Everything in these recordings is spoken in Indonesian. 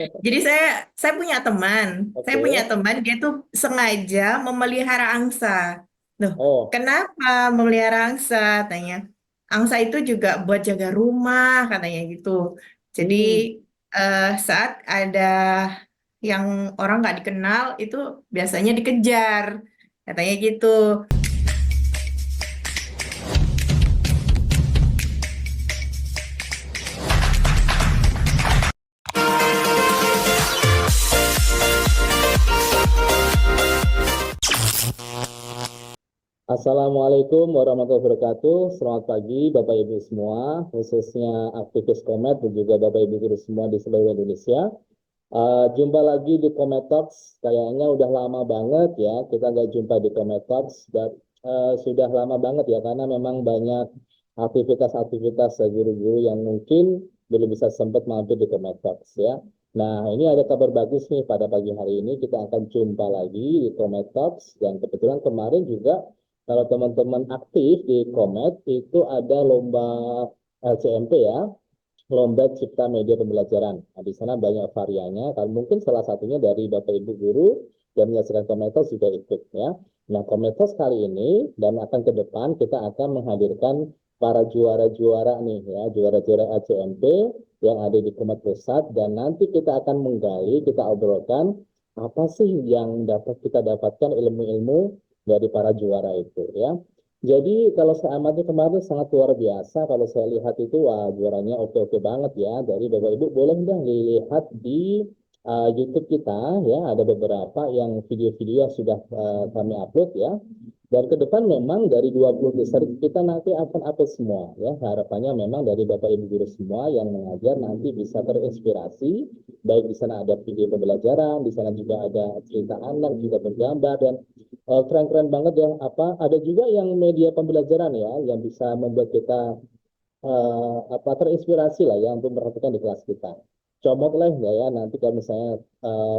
Jadi saya punya teman, Oke. dia tuh sengaja memelihara angsa. Loh, Oh. kenapa memelihara angsa? Tanya. Angsa itu juga buat jaga rumah, katanya gitu. Jadi Hmm. saat ada yang orang nggak dikenal itu biasanya dikejar, katanya gitu. Assalamualaikum warahmatullahi wabarakatuh. Selamat pagi Bapak Ibu semua, khususnya aktivis Komet dan juga Bapak Ibu guru semua di seluruh Indonesia. Jumpa lagi di Komet Talks. Kayaknya udah lama banget ya kita nggak jumpa di Komet Talks. Dan sudah lama banget ya karena memang banyak aktivitas-aktivitas guru-guru yang mungkin belum bisa sempat mampir di Komet Talks ya. Nah, ini ada kabar bagus nih pada pagi hari ini kita akan jumpa lagi di Komet Talks dan kebetulan kemarin juga kalau teman-teman aktif di Komet itu ada lomba LCMP ya, lomba cipta media pembelajaran. Nah, di sana banyak variannya, kan mungkin salah satunya dari Bapak Ibu guru yang menyaksikan Kometos juga ikut ya. Nah, Kometos kali ini dan akan ke depan kita akan menghadirkan para juara-juara nih ya, juara-juara ACMP yang ada di Komet Pusat dan nanti kita akan menggali, kita obrolkan apa sih yang dapat kita dapatkan ilmu-ilmu dari para juara itu ya. Jadi kalau saya amati kemarin sangat luar biasa. Kalau saya lihat itu wah juaranya oke-oke banget ya. Dari Bapak Ibu boleh dong dilihat di YouTube kita ya. Ada beberapa yang video-video yang sudah kami upload ya. Dan ke depan memang dari 20 besar kita nanti akan upload semua ya. Harapannya memang dari Bapak Ibu guru semua yang mengajar nanti bisa terinspirasi. Baik di sana ada video pembelajaran, di sana juga ada cerita anak, juga bergambar dan keren-keren banget ya. Ada juga yang media pembelajaran ya yang bisa membuat kita terinspirasi lah ya untuk memperhatikan di kelas kita. Comot lah ya nanti kalau misalnya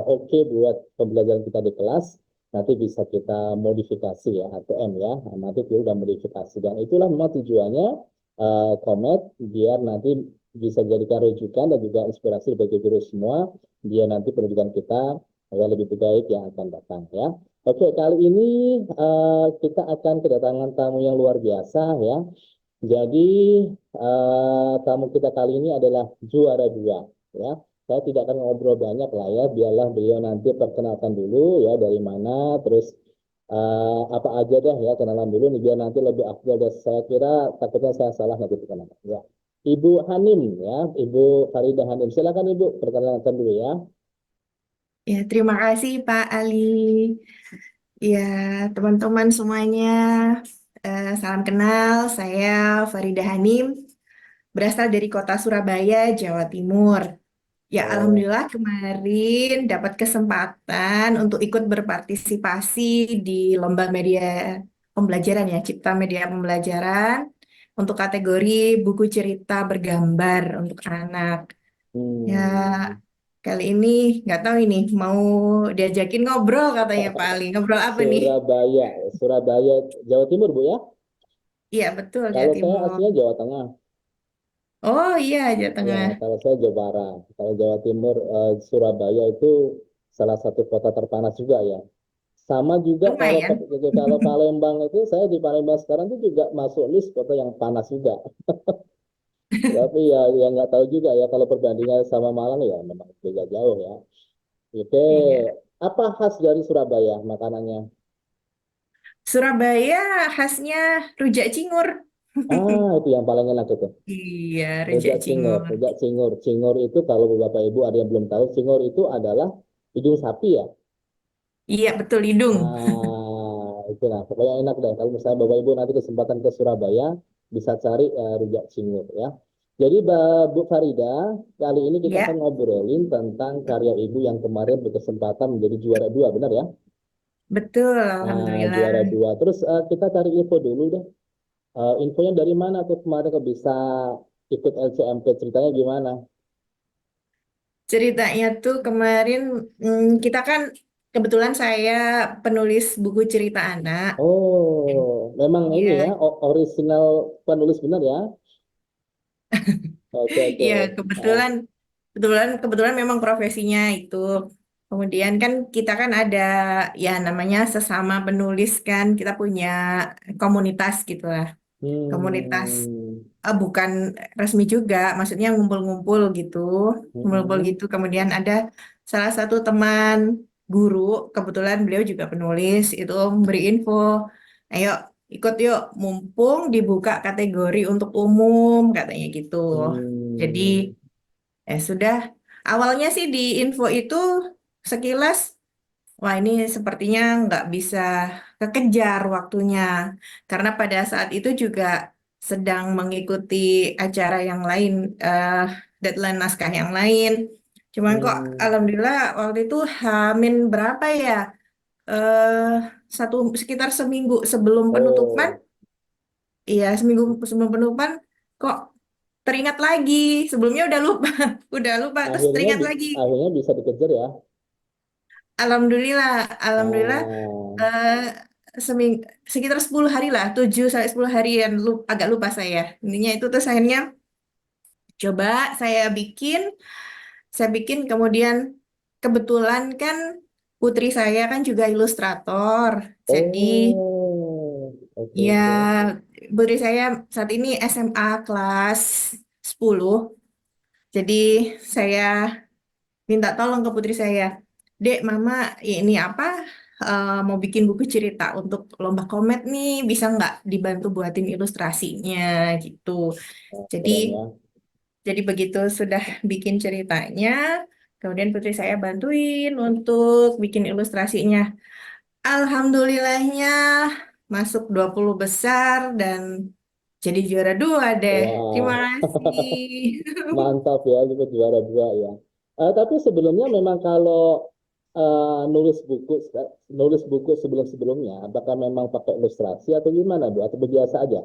oke buat pembelajaran kita di kelas, nanti bisa kita modifikasi ya ATM ya. Nah, nanti kita udah modifikasi dan itulah memang tujuannya Komet biar nanti bisa jadikan rujukan dan juga inspirasi bagi guru semua biar nanti pendidikan kita ya lebih baik yang akan datang ya. Oke, kali ini kita akan kedatangan tamu yang luar biasa ya. Jadi tamu kita kali ini adalah juara dua ya. Saya tidak akan ngobrol banyak lah ya, biarlah beliau nanti perkenalkan dulu ya dari mana, terus apa aja dah ya kenalan dulu nih biar nanti lebih afdal. Dan saya kira takutnya saya salah nanti perkenalan ya. Ibu Hanim ya, Ibu Faridah Hanim. Silakan Ibu perkenalkan dulu ya. Ya, terima kasih Pak Ali. Ya, teman-teman semuanya, salam kenal. Saya Farida Hanim, berasal dari kota Surabaya, Jawa Timur. Ya, Oh, alhamdulillah kemarin dapat kesempatan untuk ikut berpartisipasi di lomba media pembelajaran ya, Cipta Media Pembelajaran untuk kategori buku cerita bergambar untuk anak. Ya, hmm. kali ini nggak tahu ini mau diajakin ngobrol katanya Pak Ali. Ngobrol apa nih? Surabaya, Surabaya, Jawa Timur Bu ya. Iya, betul Jawa Kalau saya Timur. aslinya Jawa Tengah. Oh iya, Jawa Ya, Tengah. kalau saya Jawa Barat. Kalau Jawa Timur, Surabaya itu salah satu kota terpanas juga ya. Sama juga Lumayan. kalau Palembang itu, saya di Palembang sekarang itu juga masuk list kota yang panas juga. Tapi ya nggak tahu juga ya kalau perbandingan sama Malang ya memang beda jauh ya. Oke, Iya. apa khas dari Surabaya makanannya? Surabaya khasnya rujak cingur. Itu yang paling enak itu. Iya, rujak Rujak cingur, cingur. rujak cingur. Cingur itu kalau Bapak Ibu ada yang belum tahu, cingur itu adalah hidung sapi ya. Iya, betul hidung. Itu lah. Pokoknya enak deh. Kalau misalnya Bapak Ibu nanti kesempatan ke Surabaya, bisa cari rujak cingur ya. Jadi Bu Farida, kali ini kita akan Ya, ngobrolin tentang karya Ibu yang kemarin berkesempatan menjadi juara dua, benar ya? betul. Nah, Alhamdulillah. juara dua. Terus kita cari info dulu deh. Infonya dari mana tuh kemarin kok bisa ikut LCMP? Ceritanya gimana? Ceritanya tuh kemarin kita kan kebetulan saya penulis buku cerita anak. Oh, memang ini ya, Iya, original penulis benar ya? Oke, oke. iya Ah, kebetulan. kebetulan memang profesinya itu. Kemudian kan kita kan ada ya namanya sesama penulis kan, kita punya komunitas gitu lah. Komunitas Hmm. bukan resmi juga, maksudnya ngumpul-ngumpul gitu. Ngumpul-ngumpul Mm-mm. gitu. Kemudian ada salah satu teman guru, kebetulan beliau juga penulis, itu memberi info, ayo ikut yuk, mumpung dibuka kategori untuk umum, katanya gitu. Jadi Hmm. sudah, awalnya sih di info itu sekilas, wah ini sepertinya nggak bisa kekejar waktunya. Karena pada saat itu juga sedang mengikuti acara yang lain, eh, deadline naskah yang lain. Cuman kok Hmm. alhamdulillah waktu itu Hamin berapa ya? Eh sekitar seminggu sebelum penutupan, Oh, iya seminggu sebelum penutupan kok teringat lagi. Sebelumnya udah lupa, udah lupa terus akhirnya teringat lagi. akhirnya bisa dikejar ya. Alhamdulillah, alhamdulillah Ah, eh seming sekitar 10 hari lah, 7 sampai 10 harian agak lupa saya. Intinya itu terus akhirnya coba saya bikin kemudian kebetulan kan putri saya kan juga ilustrator. Jadi oh, oke ya oke. putri saya saat ini SMA kelas 10. Jadi saya minta tolong ke putri saya, Dek, Mama ini apa mau bikin buku cerita untuk lomba komet nih, bisa nggak dibantu buatin ilustrasinya gitu. Oh, Jadi keren ya. jadi begitu sudah bikin ceritanya, kemudian putri saya bantuin untuk bikin ilustrasinya. Alhamdulillahnya masuk 20 besar dan jadi juara 2 deh. Terima Wah, kasih. mantap ya, itu juara dua ya. Tapi sebelumnya memang kalau nulis buku sebelum-sebelumnya, apakah memang pakai ilustrasi atau gimana, Bu? Atau biasa aja?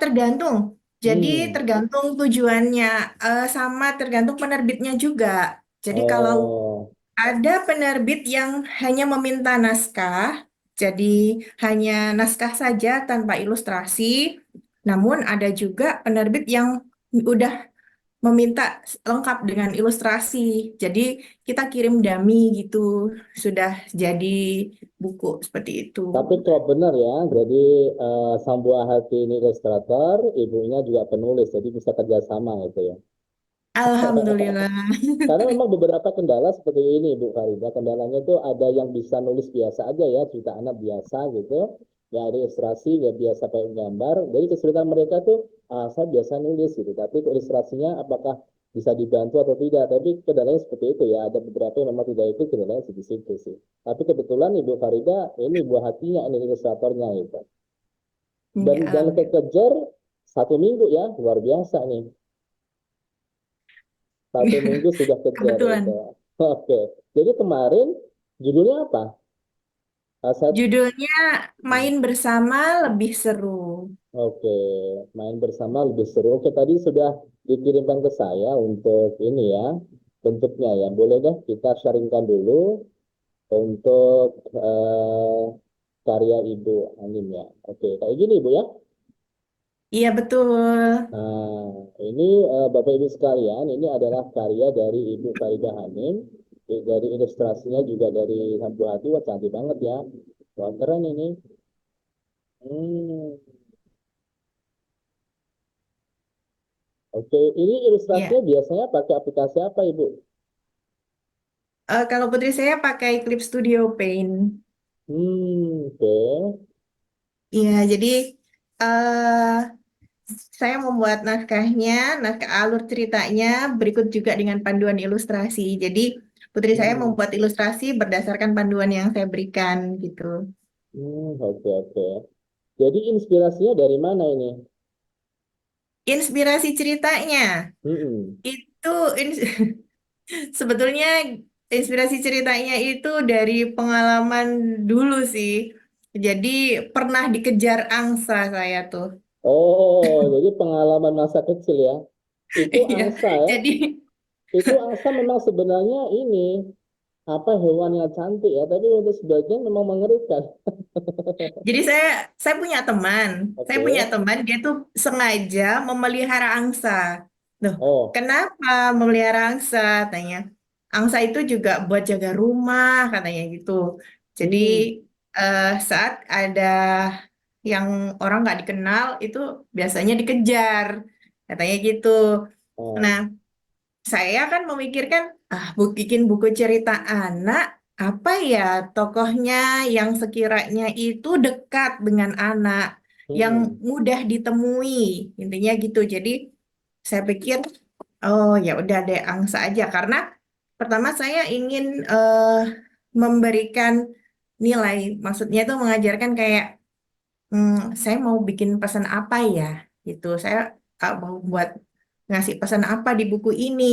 Tergantung. Jadi Hmm. tergantung tujuannya, sama tergantung penerbitnya juga. Jadi kalau Oh, ada penerbit yang hanya meminta naskah, jadi hanya naskah saja tanpa ilustrasi. Namun ada juga penerbit yang udah meminta lengkap dengan ilustrasi. Jadi kita kirim dummy gitu, sudah jadi buku seperti itu. tapi kok benar ya, jadi sang buah hati ini ilustrator, ibunya juga penulis, jadi bisa kerjasama gitu ya. Alhamdulillah. Karena memang beberapa kendala seperti ini, Bu Farida. Kendalanya itu ada yang bisa nulis biasa aja ya, cerita anak biasa gitu. Ya ada ilustrasi, ya biasa kayak gambar. Jadi kesulitan mereka tuh, saya biasa nulis gitu. Tapi ilustrasinya apakah bisa dibantu atau tidak. Tapi kendalanya seperti itu ya. Ada beberapa yang memang tidak itu, kendalanya di situ sih. Tapi kebetulan Ibu Farida, ini buah hatinya, ini ilustratornya gitu. Ya, Dan alhamdulillah. kekejar 1 minggu ya, luar biasa nih. 1 minggu sudah kejar itu. Kebetulan. Oke. Jadi kemarin judulnya apa? Saya Judulnya Main Bersama Lebih Seru. Oke, main bersama lebih seru. Oke, tadi sudah dikirimkan ke saya untuk ini ya, bentuknya ya. Boleh deh kita sharingkan dulu untuk karya Ibu Anim ya. Oke, kayak gini Ibu ya. Iya, betul. Nah, ini Bapak Ibu sekalian, ini adalah karya dari Ibu Faridah Hanim. Dari ilustrasinya juga dari Lampu Hati, wah cantik banget ya. Wah keren ini. Hmm, oke, ini ilustrasinya Iya. biasanya pakai aplikasi apa Ibu? Kalau putri saya pakai Clip Studio Paint. Oke. Iya, jadi eh saya membuat naskahnya, naskah alur ceritanya berikut juga dengan panduan ilustrasi. Jadi putri saya Hmm, membuat ilustrasi berdasarkan panduan yang saya berikan gitu. oke, oke. Jadi inspirasinya dari mana ini? Inspirasi ceritanya Hmm. itu sebetulnya inspirasi ceritanya itu dari pengalaman dulu sih. Jadi pernah dikejar angsa saya tuh. Oh, jadi pengalaman masa kecil ya. Itu Iya. angsa ya. Jadi Itu angsa memang sebenarnya ini apa hewan yang cantik ya, tapi untuk sebagian memang mengerikan. jadi saya punya teman. Saya punya Oke. teman dia tuh sengaja memelihara angsa. Loh, Oh, kenapa memelihara angsa? Tanya. Angsa itu juga buat jaga rumah, katanya gitu. Jadi hmm, saat ada yang orang nggak dikenal, itu biasanya dikejar, katanya gitu. Nah, oh, saya kan memikirkan, bikin buku cerita anak, apa ya tokohnya yang sekiranya itu dekat dengan anak, yang hmm, mudah ditemui, intinya gitu. Jadi saya pikir, oh ya udah deh angsa aja, karena pertama saya ingin memberikan nilai, maksudnya itu mengajarkan kayak, saya mau bikin pesan apa ya, gitu. Saya mau buat ngasih pesan apa di buku ini.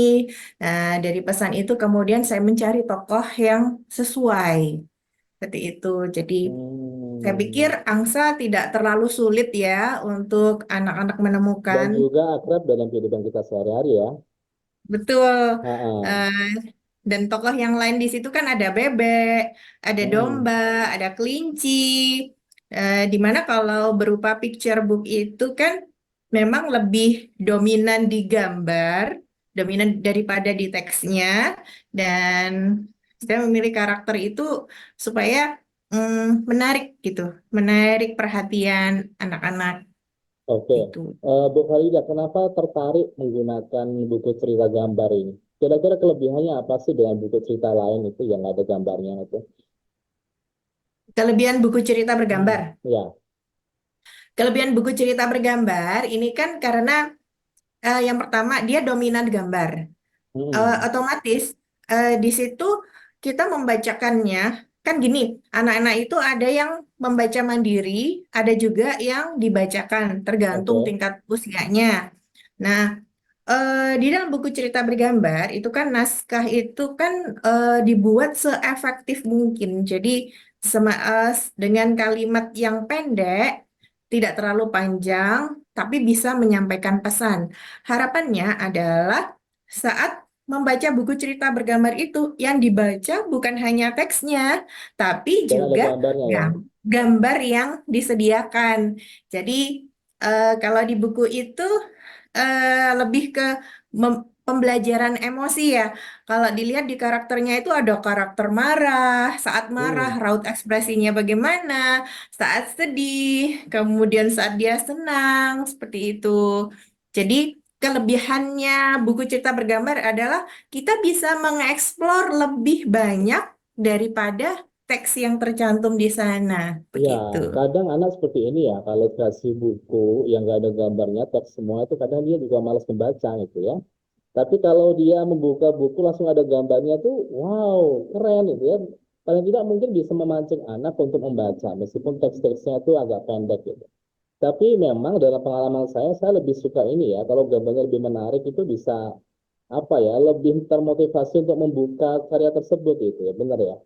Nah, dari pesan itu kemudian saya mencari tokoh yang sesuai. Seperti itu. Jadi saya pikir hmm. angsa tidak terlalu sulit ya untuk anak-anak Dan menemukan. juga akrab dalam kehidupan kita sehari-hari ya. Betul. Ha, ha. Eh, dan tokoh yang lain di situ kan ada bebek, ada Hmm, domba, ada kelinci. Di mana kalau berupa picture book itu kan memang lebih dominan di gambar, dominan daripada di teksnya. Dan saya memilih karakter itu supaya menarik gitu, menarik perhatian anak-anak oke. itu. Bu Khalida, kenapa tertarik menggunakan buku cerita gambar ini? Kira-kira kelebihannya apa sih dengan buku cerita lain itu yang ada gambarnya itu? Kelebihan buku cerita bergambar. Ya. Kelebihan buku cerita bergambar ini kan karena yang pertama dia dominan gambar. Hmm, Otomatis di situ kita membacakannya kan gini, anak-anak itu ada yang membaca mandiri, ada juga yang dibacakan, tergantung oke. tingkat usianya. Nah, di dalam buku cerita bergambar itu kan naskah itu kan dibuat seefektif mungkin. Jadi dengan kalimat yang pendek, tidak terlalu panjang, tapi bisa menyampaikan pesan. Harapannya adalah saat membaca buku cerita bergambar itu, yang dibaca bukan hanya teksnya, tapi Dan ada juga gambarnya ya. gambar yang disediakan. Jadi kalau di buku itu lebih ke pembelajaran emosi ya. Kalau dilihat di karakternya itu ada karakter marah, saat marah, Hmm, raut ekspresinya bagaimana, saat sedih, kemudian saat dia senang, seperti itu. Jadi kelebihannya buku cerita bergambar adalah kita bisa mengeksplor lebih banyak daripada teks yang tercantum di sana, ya, begitu. kadang anak seperti ini ya, kalau kasih buku yang nggak ada gambarnya, teks semua itu kadang dia juga malas membaca gitu ya. Tapi kalau dia membuka buku langsung ada gambarnya tuh, wow, keren gitu ya. Paling tidak mungkin bisa memancing anak untuk membaca, meskipun teks-teksnya itu agak pendek gitu. Tapi memang dalam pengalaman saya lebih suka ini ya, kalau gambarnya lebih menarik itu bisa apa ya, lebih termotivasi untuk membuka karya tersebut gitu ya, benar ya.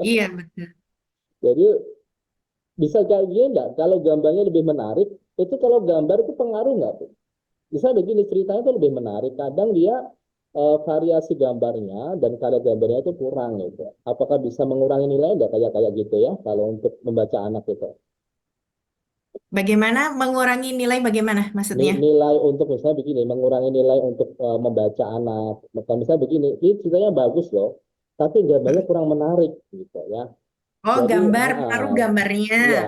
Iya, betul. Jadi bisa kayak gini nggak? Kalau gambarnya lebih menarik, itu kalau gambar itu pengaruh nggak tuh? Bisa begini ceritanya itu lebih menarik. Kadang dia variasi gambarnya dan karya gambarnya itu kurang gitu. Apakah bisa mengurangi nilai nggak kayak kayak gitu ya? Kalau untuk membaca anak itu. Bagaimana mengurangi nilai bagaimana maksudnya? Nilai untuk misalnya begini, mengurangi nilai untuk membaca anak. Maka misalnya begini, ini ceritanya bagus loh, tapi gambarnya kurang menarik gitu ya. Oh, Jadi, gambar, pengaruh gambarnya. iya,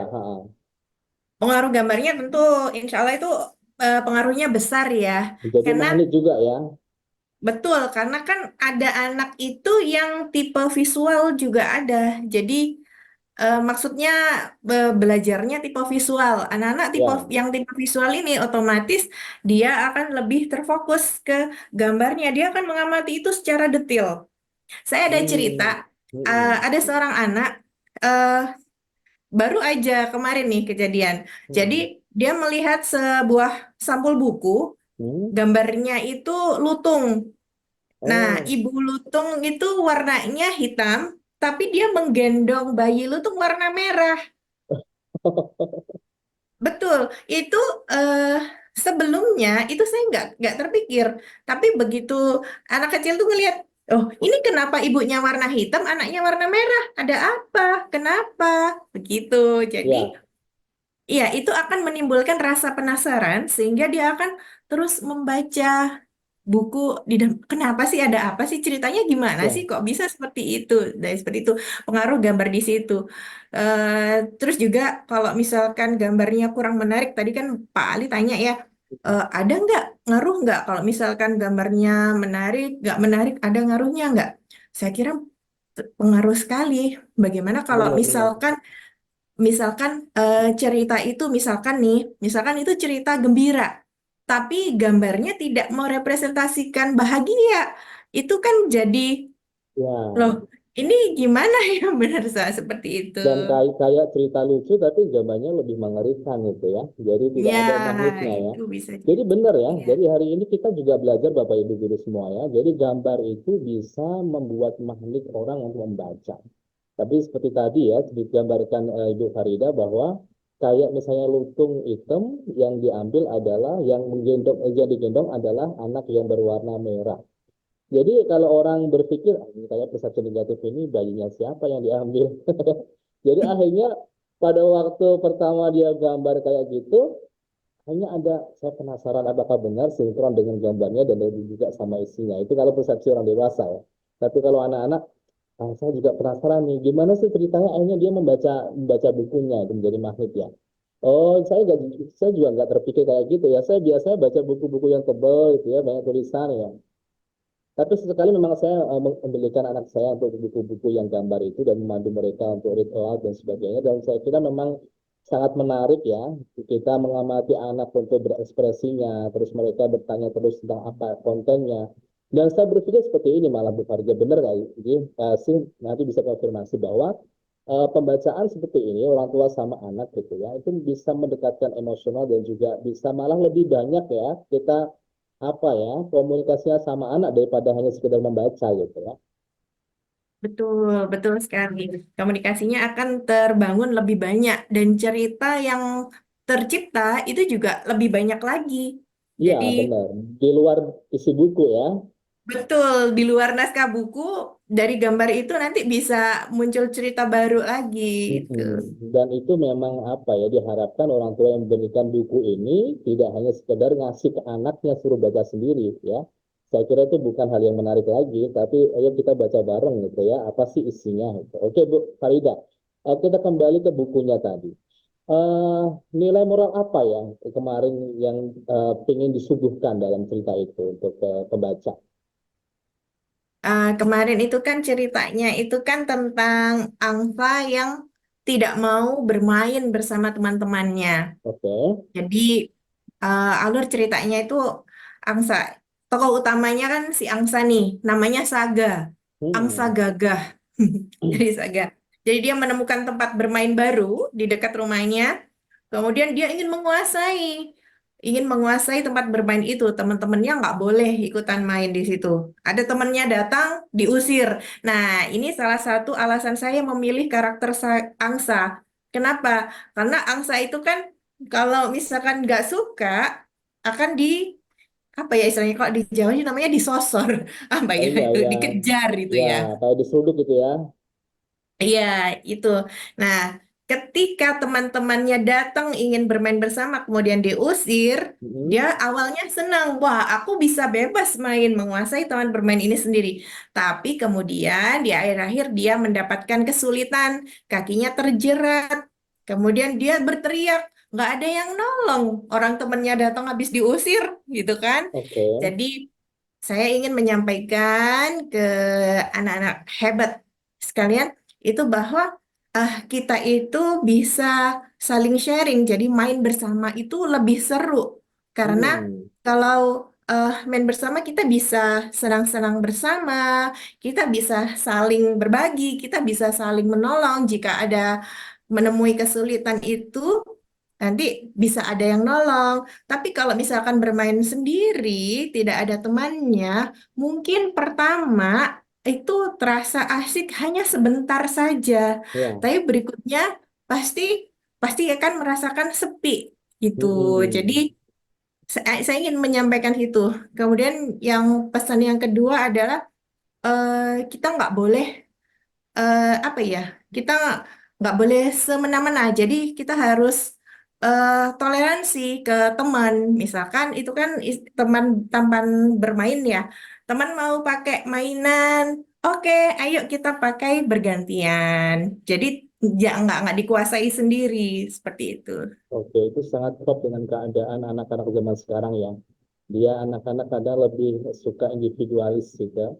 Pengaruh gambarnya tentu insya Allah itu pengaruhnya besar ya. jadi Karena magnet juga ya. betul, karena kan ada anak itu yang tipe visual juga ada. Jadi maksudnya belajarnya tipe visual. Anak-anak Ya, yang tipe visual ini otomatis dia akan lebih terfokus ke gambarnya. Dia akan mengamati itu secara detail. Saya ada cerita, hmm, hmm, ada seorang anak eh, baru aja kemarin nih kejadian. Jadi hmm, dia melihat sebuah sampul buku, hmm. gambarnya itu lutung. Nah, Oh, ibu lutung itu warnanya hitam, tapi dia menggendong bayi lutung warna merah. Betul, itu eh, sebelumnya itu saya nggak terpikir, tapi begitu anak kecil tuh ngelihat, oh ini kenapa ibunya warna hitam, anaknya warna merah, ada apa? Kenapa? Begitu. Jadi ya. Iya, itu akan menimbulkan rasa penasaran sehingga dia akan terus membaca buku kenapa sih, ada apa sih, ceritanya gimana sih Ya, kok bisa seperti itu, dari seperti itu pengaruh gambar di situ. Terus juga kalau misalkan gambarnya kurang menarik, tadi kan Pak Ali tanya ya, ada nggak ngaruh nggak kalau misalkan gambarnya menarik, nggak menarik, ada ngaruhnya nggak? Saya kira pengaruh sekali. Bagaimana kalau benar-benar. misalkan misalkan cerita itu, misalkan itu cerita gembira, tapi gambarnya tidak merepresentasikan bahagia, itu kan jadi, loh, Ya, ini gimana ya, benar saya seperti itu. dan kayak kayak cerita lucu tapi gambarnya lebih mengerikan gitu ya. Jadi tidak Ya, ada magnetnya ya. itu bisa Jadi jadi. benar ya. Ya, Jadi hari ini kita juga belajar Bapak Ibu guru semua ya. Jadi gambar itu bisa membuat magnet orang untuk membaca. Tapi seperti tadi ya digambarkan Ibu Farida bahwa kayak misalnya lutung hitam yang diambil adalah yang digendong adalah anak yang berwarna merah. Jadi kalau orang berpikir, "Ah, ini kayak persepsi negatif ini bayinya siapa yang diambil?" Jadi akhirnya pada waktu pertama dia gambar kayak gitu, hanya ada saya penasaran apakah benar sinkron dengan gambarnya dan juga sama isinya. Itu kalau persepsi orang dewasa ya. Tapi kalau anak-anak, saya juga penasaran nih, gimana sih ceritanya akhirnya dia membaca membaca bukunya itu menjadi magnet ya. Oh, saya juga nggak terpikir kayak gitu ya. Saya biasanya baca buku-buku yang tebal gitu ya, banyak tulisan ya. Tapi sesekali memang saya membelikan anak saya untuk buku-buku yang gambar itu dan memandu mereka untuk read aloud dan sebagainya. Dan saya kira memang sangat menarik ya kita mengamati anak untuk berekspresinya, terus mereka bertanya terus tentang apa kontennya. Dan saya berpikir seperti ini malah Bu Farja benar kali. Jadi sih nanti bisa konfirmasi bahwa pembacaan seperti ini orang tua sama anak gitu ya itu bisa mendekatkan emosional dan juga bisa malah lebih banyak ya kita apa ya komunikasinya sama anak daripada hanya sekedar membaca gitu ya. betul, betul sekali. Komunikasinya akan terbangun lebih banyak dan cerita yang tercipta itu juga lebih banyak lagi. Iya Jadi benar di luar isi buku ya. betul, di luar naskah buku, dari gambar itu nanti bisa muncul cerita baru lagi gitu. Dan itu memang apa ya diharapkan orang tua yang memberikan buku ini tidak hanya sekedar ngasih ke anaknya suruh baca sendiri ya. Saya kira itu bukan hal yang menarik lagi, tapi ayo kita baca bareng gitu ya. Apa sih isinya? Gitu. Oke Bu Farida, kita kembali ke bukunya tadi. Eh, Nilai moral apa yang kemarin yang ingin disuguhkan dalam cerita itu untuk pembaca? Kemarin itu kan ceritanya itu kan tentang angsa yang tidak mau bermain bersama teman-temannya. Oke. Jadi alur ceritanya itu angsa, tokoh utamanya kan si angsa nih, namanya Saga, angsa Hmm. gagah. Jadi Saga. Jadi dia menemukan tempat bermain baru di dekat rumahnya. Kemudian dia ingin menguasai tempat bermain itu. Teman-temannya nggak boleh ikutan main di situ. Ada temannya datang, diusir. Nah, ini salah satu alasan saya memilih karakter Angsa. Kenapa? Karena Angsa itu kan kalau misalkan nggak suka akan apa ya istilahnya, kalau di Jawa itu namanya disosor, apa Oh ya iya itu, ya, dikejar itu ya ya. kayak diseruduk gitu ya. Iya, itu. Nah, ketika teman-temannya datang ingin bermain bersama, kemudian diusir, dia Mm-mm. awalnya senang. Wah, aku bisa bebas main, menguasai teman bermain ini sendiri. Tapi kemudian di akhir-akhir dia mendapatkan kesulitan, kakinya terjerat. Kemudian dia berteriak, nggak ada yang nolong. Orang temannya datang habis diusir, gitu kan? Oke. Jadi saya ingin menyampaikan ke anak-anak hebat sekalian itu bahwa kita itu bisa saling sharing. Jadi main bersama itu lebih seru karena Hmm. kalau main bersama kita bisa senang-senang bersama, kita bisa saling berbagi, kita bisa saling menolong jika ada menemui kesulitan itu. Nanti bisa ada yang nolong. Tapi kalau misalkan bermain sendiri, tidak ada temannya, mungkin pertama itu terasa asik hanya sebentar saja. Ya. Tapi berikutnya pasti pasti akan merasakan sepi gitu. Jadi Mm-mm. saya ingin menyampaikan itu. Kemudian yang pesan yang kedua adalah kita nggak boleh apa ya? Kita nggak boleh semena-mena. Jadi kita harus toleransi ke teman. Misalkan itu kan teman tampan bermain ya. Teman mau pakai mainan, oke, ayo kita pakai bergantian. Jadi ya nggak dikuasai sendiri seperti itu. Oke, itu sangat klop dengan keadaan anak-anak zaman sekarang ya. Dia anak-anak kadang lebih suka individualis juga.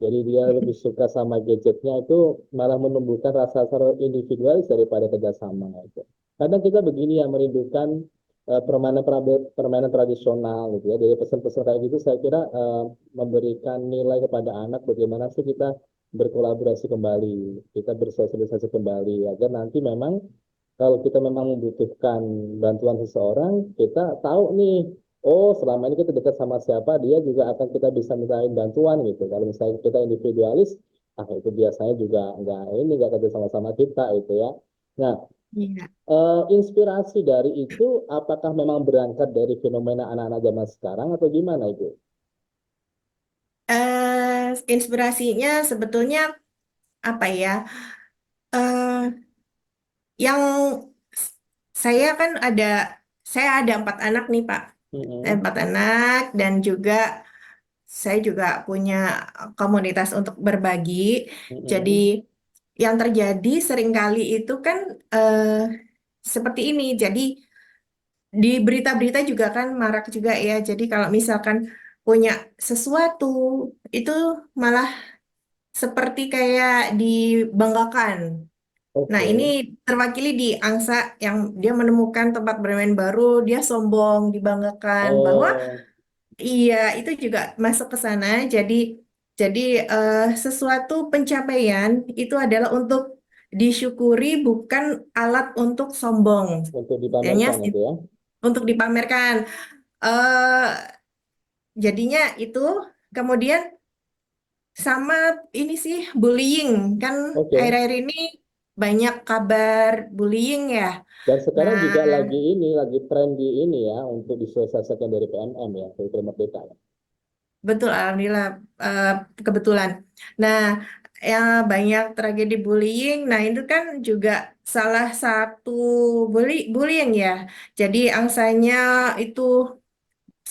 Jadi dia lebih suka sama gadgetnya itu malah menumbuhkan rasa-rasa individualis daripada kerjasama. Gitu. Kadang kita begini ya merindukan permainan tradisional gitu ya. Dari pesan-pesan kayak gitu saya kira memberikan nilai kepada anak bagaimana sih kita berkolaborasi kembali, kita bersosialisasi kembali agar nanti memang kalau kita memang membutuhkan bantuan seseorang, kita tahu nih, oh selama ini kita dekat sama siapa, dia juga akan kita bisa mintain bantuan gitu. Kalau misalnya kita individualis, itu biasanya juga nggak kerja sama-sama kita itu ya. Nah, Iya. inspirasi dari itu, apakah memang berangkat dari fenomena anak-anak zaman sekarang atau gimana itu? Inspirasinya sebetulnya apa ya? eh yang saya kan saya ada 4 anak nih Pak. Saya Mm-mm, 4 anak dan juga saya juga punya komunitas untuk berbagi. Jadi mm-mm. yang terjadi seringkali itu kan eh, seperti ini. Jadi di berita-berita juga kan marak juga ya. Jadi kalau misalkan punya sesuatu itu malah seperti kayak dibanggakan. Nah, ini Oke. terwakili di angsa yang dia menemukan tempat bermain baru, dia sombong, dibanggakan bahwa Oh, iya itu juga masuk ke sana. Jadi sesuatu pencapaian itu adalah untuk disyukuri, bukan alat untuk sombong. untuk Hanya dipamerkan itu ya. untuk dipamerkan. eh Jadinya itu kemudian sama ini sih bullying kan Oke. akhir-akhir ini banyak kabar bullying ya. Dan sekarang Nah, juga lagi tren di ini ya untuk disosialisasikan dari PMM ya, Kurikulum Merdeka. Ya. betul, alhamdulillah eh, kebetulan. Nah, ya banyak tragedi bullying. Nah, itu kan juga salah satu bullying ya. Jadi angsanya itu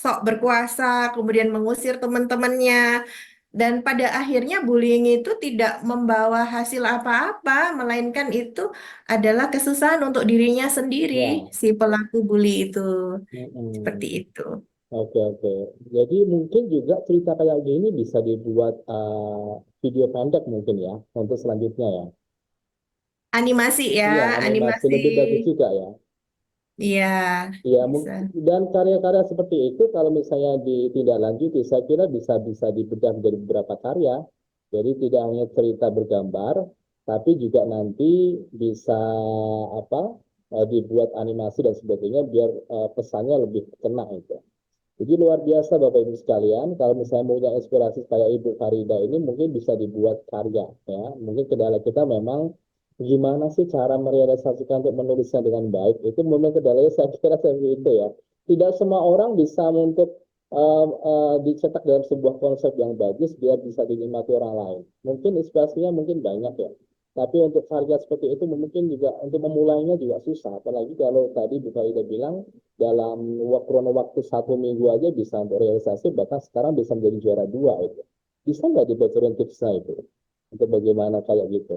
sok berkuasa, kemudian mengusir teman-temannya. Dan pada akhirnya bullying itu tidak membawa hasil apa-apa, melainkan itu adalah kesusahan untuk dirinya sendiri, Ya, si pelaku bully itu. Seperti mm-mm. itu. Oke oke. Jadi mungkin juga cerita kayak gini bisa dibuat video pendek mungkin ya untuk selanjutnya ya. Animasi ya, Iya, animasi animasi. lebih bagus juga ya. Iya, Iya, bisa. dan karya-karya seperti itu kalau misalnya ditindaklanjuti, saya kira bisa bisa dibedah menjadi beberapa karya. Jadi tidak hanya cerita bergambar, tapi juga nanti bisa apa dibuat animasi dan sebagainya biar pesannya lebih kena itu. Jadi luar biasa Bapak Ibu sekalian, kalau misalnya punya inspirasi kayak Ibu Farida ini mungkin bisa dibuat karya ya. Mungkin kendala kita memang gimana sih cara merealisasikan untuk menulisnya dengan baik. Itu memang kendalanya saya kira seperti itu ya. Tidak semua orang bisa untuk dicetak dalam sebuah konsep yang bagus biar bisa dinikmati orang lain. Mungkin inspirasinya mungkin banyak ya. Tapi untuk karya seperti itu mungkin juga untuk memulainya juga susah. Apalagi kalau tadi Bu Farida bilang dalam kurun waktu 1 minggu aja bisa untuk realisasi, bahkan sekarang bisa menjadi juara 2 itu. Bisa nggak dibocorin tipsnya itu? Untuk bagaimana kayak gitu?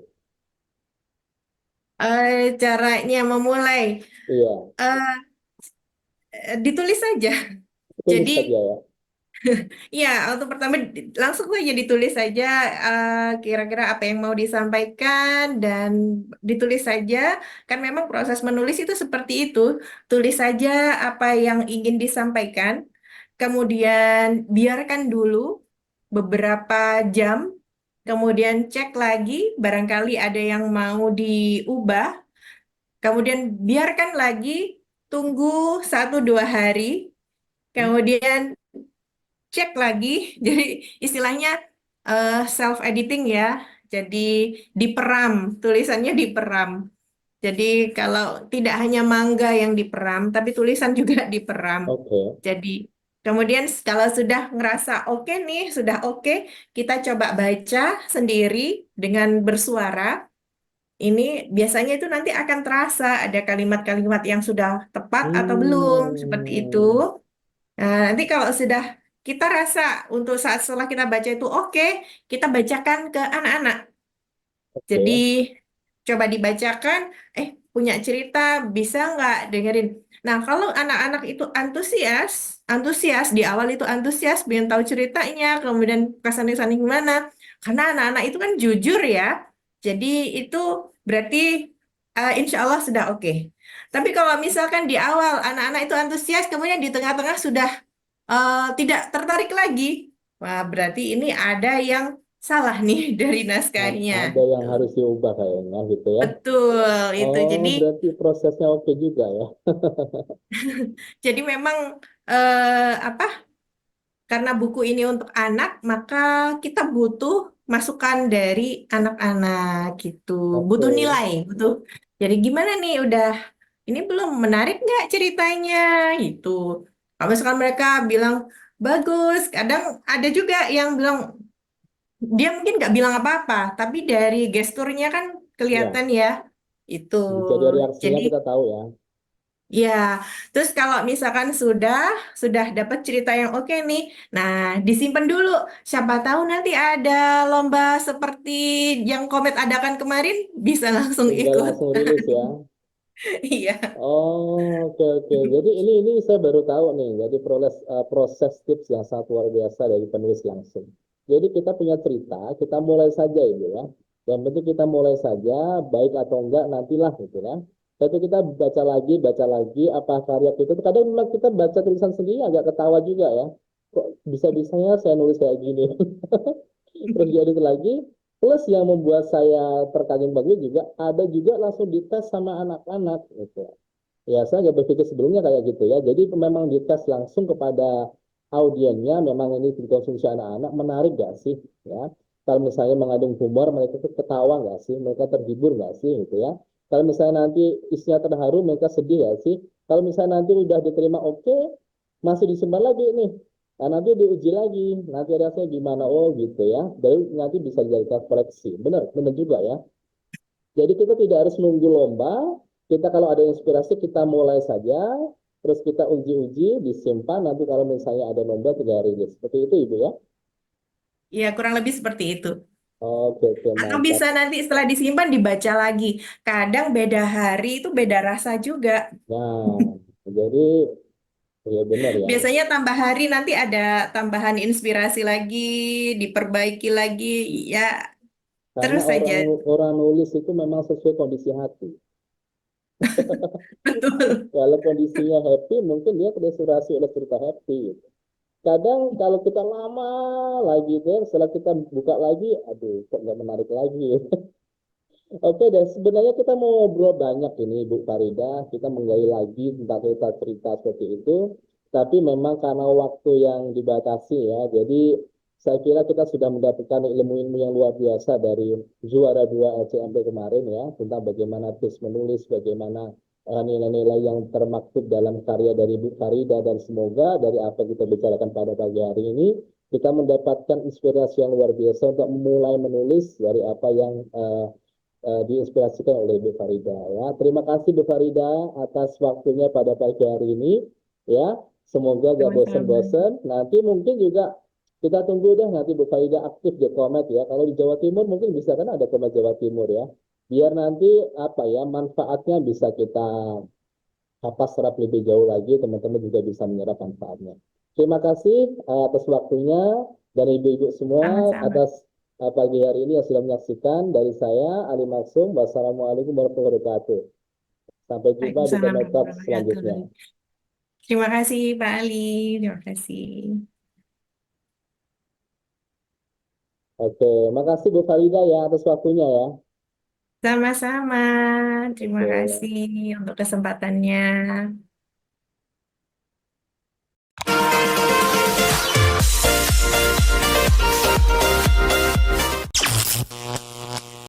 Caranya memulai, Iya, eh, ditulis saja. tulis saja Jadi ya. ya, untuk pertama langsung saja ditulis saja kira-kira apa yang mau disampaikan dan ditulis saja. Kan memang proses menulis itu seperti itu. Tulis saja apa yang ingin disampaikan, kemudian biarkan dulu beberapa jam, kemudian cek lagi barangkali ada yang mau diubah, kemudian biarkan lagi, tunggu 1 2 hari, Hmm? kemudian cek lagi. Jadi istilahnya self editing ya. Jadi diperam, tulisannya diperam. Jadi kalau tidak hanya mangga yang diperam, tapi tulisan juga diperam. Oke, Jadi kemudian kalau sudah ngerasa oke nih, sudah oke, kita coba baca sendiri dengan bersuara. ini biasanya itu nanti akan terasa ada kalimat-kalimat yang sudah tepat atau belum, seperti itu. Hmm, Nah, nanti kalau sudah kita rasa untuk saat setelah kita baca itu oke, kita bacakan ke anak-anak. Jadi oke. coba dibacakan, punya cerita bisa nggak dengerin. Nah kalau anak-anak itu antusias, antusias di awal itu antusias, pengen tahu ceritanya, kemudian kesan-kesannya gimana. Karena anak-anak itu kan jujur ya, jadi itu berarti insya Allah sudah oke. Tapi kalau misalkan di awal anak-anak itu antusias, kemudian di tengah-tengah sudah tidak tertarik lagi, wah berarti ini ada yang salah nih dari naskahnya. Ada yang harus diubah kayaknya gitu ya. Betul itu. Oh, Jadi berarti prosesnya oke juga ya. memang apa? Karena buku ini untuk anak, maka kita butuh masukan dari anak-anak gitu. Oke. Butuh nilai, butuh. Jadi gimana nih? Udah ini belum menarik nggak ceritanya? Gitu. Kalau misalkan mereka bilang bagus, kadang ada juga yang bilang dia mungkin nggak bilang apa-apa, tapi dari gesturnya kan Ya, kelihatan ya itu. jadi reaksinya Jadi kita tahu ya. ya, terus kalau misalkan sudah dapat cerita yang oke nih, nah disimpan dulu. Siapa tahu nanti ada lomba seperti yang Komet adakan kemarin, bisa langsung Tinggal ikut. langsung rilis ya. Iya, Oh, oke oke. Jadi ini saya baru tahu nih. Jadi proses tips yang sangat luar biasa dari penulis langsung. Jadi kita punya cerita, kita mulai saja ibu ya. Yang penting kita mulai saja, baik atau enggak nantilah gitu ya. Tapi kita baca lagi apa karya kita. Kadang memang kita baca tulisan sendiri agak ketawa juga ya. Kok bisa-bisanya saya nulis kayak gini. Terus diedit lagi. Plus yang membuat saya terkagum-kagum juga ada juga langsung dites sama anak-anak gitu. Ya, saya nggak berpikir sebelumnya kayak gitu ya. Jadi memang dites langsung kepada audiennya, memang ini dikonsumsi anak-anak, menarik nggak sih? Ya, kalau misalnya mengandung humor, mereka tuh ketawa nggak sih? Mereka terhibur nggak sih? Gitu ya. Kalau misalnya nanti isinya terharu, mereka sedih nggak sih? Kalau misalnya nanti udah diterima oke, masih disimpan lagi nih. Nah, nanti diuji lagi, nanti rasanya gimana? Oh gitu ya. Jadi nanti bisa dijadikan koleksi. Benar, benar juga ya. Jadi kita tidak harus nunggu lomba, kita kalau ada inspirasi kita mulai saja, terus kita uji-uji, disimpan, nanti kalau misalnya ada lomba tinggal rilis. Seperti itu Ibu ya? iya kurang lebih seperti itu. Oke, oke, Atau mantap. bisa nanti setelah disimpan dibaca lagi. Kadang beda hari itu beda rasa juga. Nah, jadi ya benar ya. Biasanya tambah hari nanti ada tambahan inspirasi lagi, diperbaiki lagi, ya Karena terus saja. orang nulis itu memang sesuai kondisi hati. Betul. Kalau kondisinya happy, mungkin dia terinspirasi oleh cerita happy. Gitu. Kadang kalau kita lama lagi deh, setelah kita buka lagi, aduh, kok nggak menarik lagi. Oke deh, sebenarnya kita mau ngobrol banyak ini Bu Farida, kita menggali lagi tentang cerita-cerita seperti itu, tapi memang karena waktu yang dibatasi ya, jadi saya kira kita sudah mendapatkan ilmu-ilmu yang luar biasa dari juara 2 LCMP kemarin ya, tentang bagaimana tips menulis, bagaimana nilai-nilai yang termaktub dalam karya dari Bu Farida, dan semoga dari apa yang kita bicarakan pada pagi hari ini, kita mendapatkan inspirasi yang luar biasa untuk memulai menulis dari apa yang diinspirasikan oleh Bu Farida ya. Terima kasih Bu Farida atas waktunya pada pagi hari ini ya. Semoga gak Sama-sama. bosen-bosen. Nanti mungkin juga kita tunggu deh nanti Bu Farida aktif di Komet ya. Kalau di Jawa Timur mungkin bisa kan ada Komet Jawa Timur ya. Biar nanti apa ya manfaatnya bisa kita apa serap lebih jauh lagi, teman-teman juga bisa menyerap manfaatnya. Terima kasih atas waktunya dan ibu-ibu semua Sama-sama. atas pagi hari ini yang sudah menyaksikan. Dari saya Ali Maksum, wassalamualaikum warahmatullahi wabarakatuh. Sampai jumpa di Waalaikumsalam Komentar warahmatullahi selanjutnya. wabarakatuh. Terima kasih Pak Ali. Terima kasih. Oke, makasih Bu Farida ya atas waktunya ya. Sama-sama. Terima Oke. kasih untuk kesempatannya.